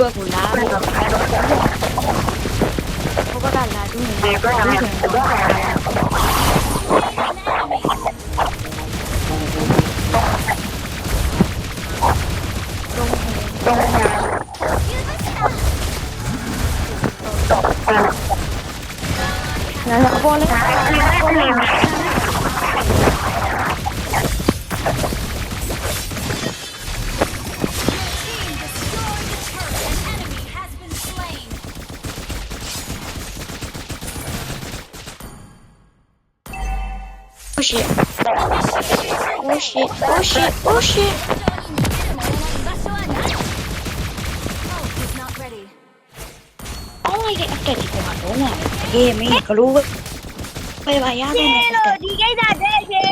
အတွက်ကိုလာဘုကကလာတူးနေတယ်တော့လာပေါ်လေOh shit. Oh shit. Oh shit. Oh shit. Oh my god, after this one, don't worry. Hey, me, glue. Bye bye, yeah. Hello, DK တာတဲ့ရှင်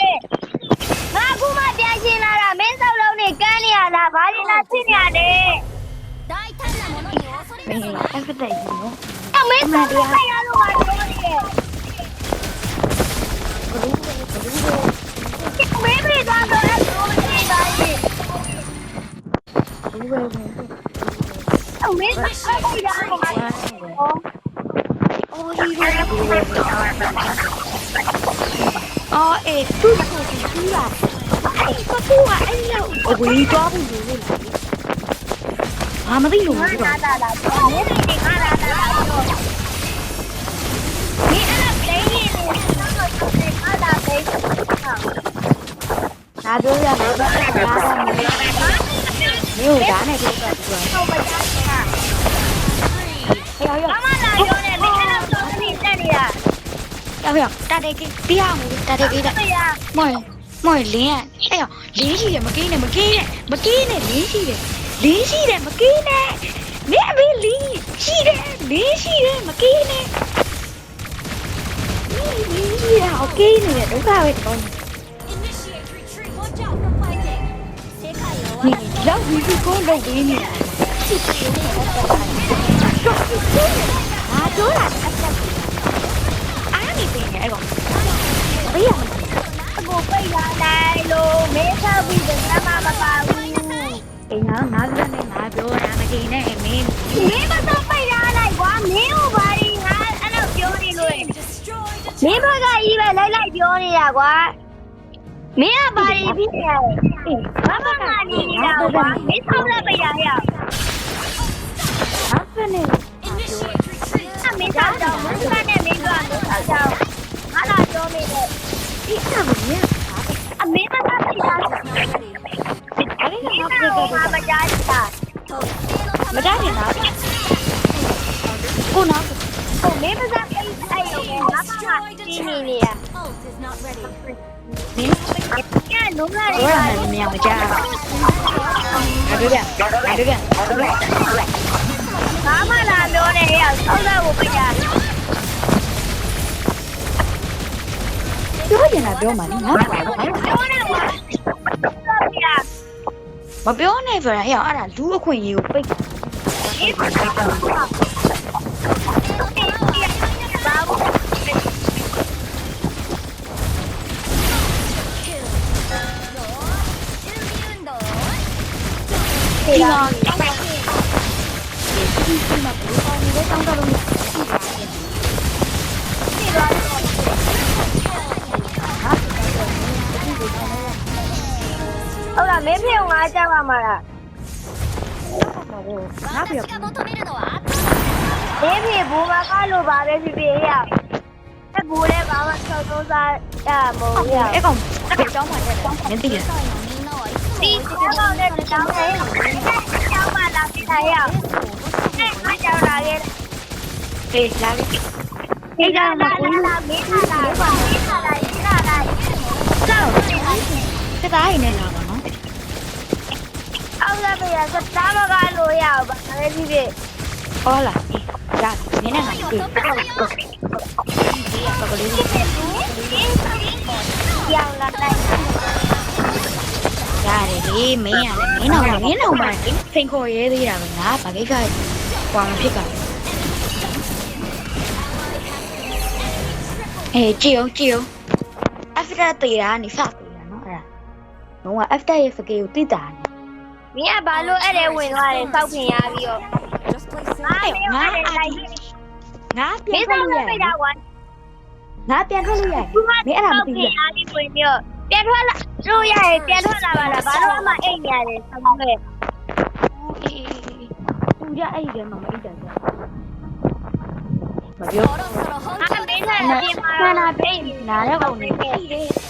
ငါခုမှပြန်ရှင်းလာတာမင်းစောက်လုံးနဲ့ကန်းနေရလားဘာလို့လဲသိနေရတယ်大胆なものに恐れなさい After that, you know. အမေစောက်လုံးနဲ့ရလို့ပါတော့တယ်မေးပြီးတော့တော့အဲ့လိုမရှိပါဘူးအမေစောက်လုံးရလို့ပါ Oh, he Oh, tu là. Ai, có tu à, anh đâu. Ôi, quỳ cho mình rồi lên. À, mà thấy luôn rồi. Mẹ nó lấy gì nó là đấy. À, đưa ra. Nhiều đá này thì được rồi. Không phải đá nha. Theo hiểu. Mama là vô này, mình cái nào cho mình ra đi à. Theo hiểu. Ta đây cái tia mà ta đây cái này. Mỏi liền. Ê, liền gì mà kia này, mà kia này liền gì đấy. Liền gì đấy mà kia này. Mẹ biết liền gì đấy, liền gì đấy mà kia này. Liền gì đấy, ok này đúng sao vậy con. Nhìn lâu vì con đâu đi nè. À, chú là á đi về vậy rồi. Biết không? Cô bây giờ này luôn, mẹ sao bây giờ ra mà bà Thì nó ra đây mà vô ra mà gì nè em. Mẹ mà sao bây giờ này quá mẹ bà đi hả? Anh nào vô đi luôn. Mẹ bà cái gì vậy lấy vô đi à quá. Mẹ bà đi biết rồi. Bà mà đi nào quá. Mẹ sao ra bây giờ hả? Apa ni? Mẹ sao đâu? Mẹ này mẹ đoàn mẹ sao đâu? Nó là vô mẹ đây. Apa ni? Mẹ mà sao bây giờ? Ada Mẹ yang nào mà ra đi à? Mà ra thì nào? Cô nào? Cô mẹ mà ra bây giờ mẹ nó mà đi nè nè. Cái đúng là đi Rồi là mèo mà cha. Ada dia. Ada dia. Nó mà làm đồ này à? Sao ra một bây giờ?ပြောရင်လာပြောမှာနိငါ့ဘာလဲ ပြောနေမှာ မပြောနဲ့ဆိုရင်အဲ့ဒါလူအခွင့်အရေးကိုပိတ် အေးပါဒီမှာဒီမှာဘယ်လိုအောင်လဲတောင်းတလို့ဟုတ်လားမင်းဖေငါကြောက်ပါမှာလား ငါပြော မင်းဖေဘူမကလို့ပါပဲဖြစ်ဖြစ်ရအဲ့ဘူလည်းဘာမှဆောက်သုံးစားရမဟုတ်ရ အဲ့ကောင်တစ်ကြောင်းမှတက်တယ်မင်းသိတယ် ဒီကောင်းတဲ့တောင်းလေးကျောင်းမှာလာပြထားရအောင်အဲ့အကြောင်းလာခဲ့ ဟေးလာပြီ ဒီကလာမင်းလာမင်းလာဆောက် စသားရင်လည်းလာပါနော် အောက်လာပြရစတားမကလို့ရအောင်ပါလည်းဖြစ်ဖြစ် ဟောလာရနင်းနဲ့ငါတွေ့ပကလေး ပြောင်းလာလိုက် ရတယ်လေမင်းရတယ်မင်းတော့မှစိန်ခေါ်ရဲသေးတာပဲငါဘာကိစ္စကွာမဖြစ်ပါဘူးကြည့်အောင် after တေးတာနေစတေးတာနော်အဲ့ဒါလုံးဝ after ရဲ့ skill ကိုသိတာနေ မင်းကဘာလို့အဲ့ဒါဝင်သွားတယ်စောက်ခင်ရပြီးတော့ Just play safe. ငါပြန်ထွက်လို့ရ တာကွာ ငါပြန်ထွက်လို့ရ သူက မင်းအဲ့ဒါမသိဘူး အားပြီးဝင်ပြီးတော့ပြန်ထွက်လာလို့ရရင်ပြန်ထွက်လာပါလားဘာလို့အမှအိတ်နေရတယ်ဆောက်ခဲ့ သူကြအဲ့ဒီထဲမှာမအိတ်တယ်မပြော そろそろ本 အား 当 မ に င်းနဲ့ပြင်မှာ နာပိတ်နားရောက်နေတယ်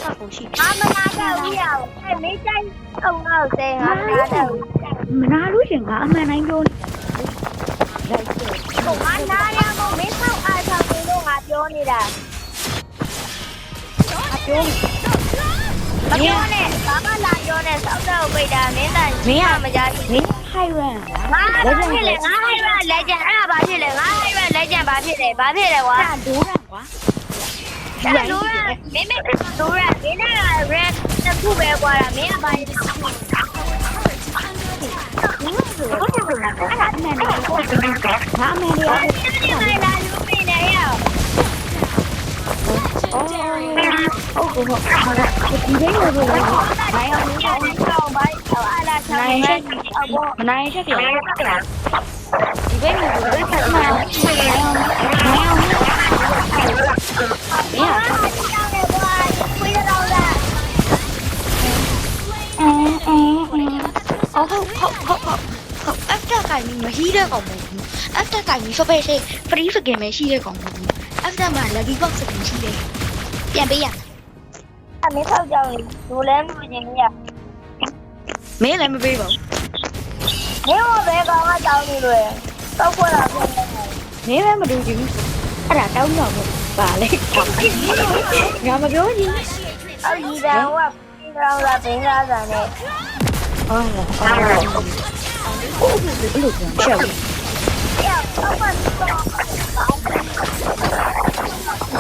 ဆောက်ဖို့ရှိတယ် အားမနာတော့ဘူးရအောင်အဲ့မင်းတိုင်းအောင်တော့စေငါမနာတော့ဘူး မနာလို့ရှင်ငါအမှန်တိုင်းပြောနေလိုက်တယ် ဟိုငါနာရမို့မင်းဆောက်အားဆောင်နေလို့ငါပြောနေတာ အပြော မပြောနဲ့ဘာမှလာပြောနဲ့စောက်တော့ပိတ်တာမင်းတိုင်မကြဘူး မင်းဟိုက်ရန် ငါဖြစ်လေငါဟိုက်ရလက်ကျန်အဲ့ဒါဘာဖြစ်လဲငါဟိုက်ရလက်ကျန်ဘာဖြစ်လဲကွာ ဒိုးရန်ကွာ အဲ့လိုရမင်းမင်းတို့ရမင်းနဲ့ red တစ်ခုပဲကွာမင်းကဘာလဲ အဲ့ဒါအမှန်တရားငါအမှန်တရား ဒီမှာလာလူမင်းနဲ့ရော legendary. ဟုတ်ကောဒီလိုလိုလိုနိုင်အောင် ဒီကနေတော့ဘာလို့အားလာချင်လဲအဘော မနိုင်ချက်ပြဒီဘက်လိုလိုနိုင်အောင်နိုင်အောင် ဒီကနေကွာခွေးတော့လာ after ကမဟီးတဲ့ကောင်မဟုတ်ဘူး after ကမ special free skin မရှိတဲ့ကောင်မဟုတ်ဘူး after မှာ lucky box စkin ရှိတယ်ပြန်ပေးရ အမေထောက်ကြောင်လူလဲမမြင်ရ မင်းလည်းမပေးပါဘူး မင်းကဘယ်ကောင်ကတောင်းနေလို့တောက်ခွက်လာပြန်နေ မင်းလည်းမလုပ်ကြည့်ဘူးအဲ့ဒါတောင်းတော့ပါလေငါမပြောချင် အော်ဒီတန်ကပြီးတော့လာပင်လာတာနဲ့ ဟုတ်လားဘယ်လိုပြန်ချက်ဘူး ရောက်တော့ပတ်တော့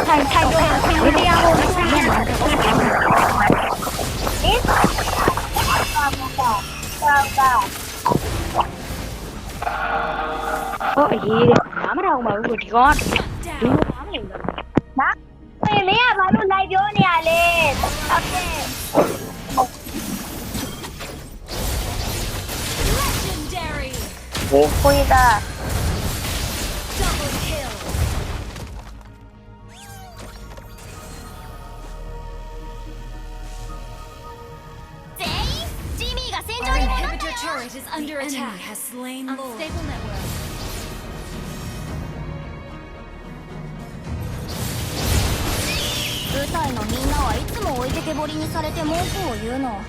ထိုင်တော့တရားဟောနေတယ် ဒီတော့ ဟောအေးတဲ့ငါမတော်ပါဘူးဒီကောင်ကဒီလိုပါမလို့လား မင်းကဘာလို့လိုက်ပြောနေရလဲဟုတ်ကဲ့ Legendary. ကိုရတာ Double kill. 全員ジミーが戦場 Our に戻った inhibitor turret is under The enemy attack. has slain Lord. Unstable network. 部隊のみんなはいつも置いてけぼりにされて文句を言うの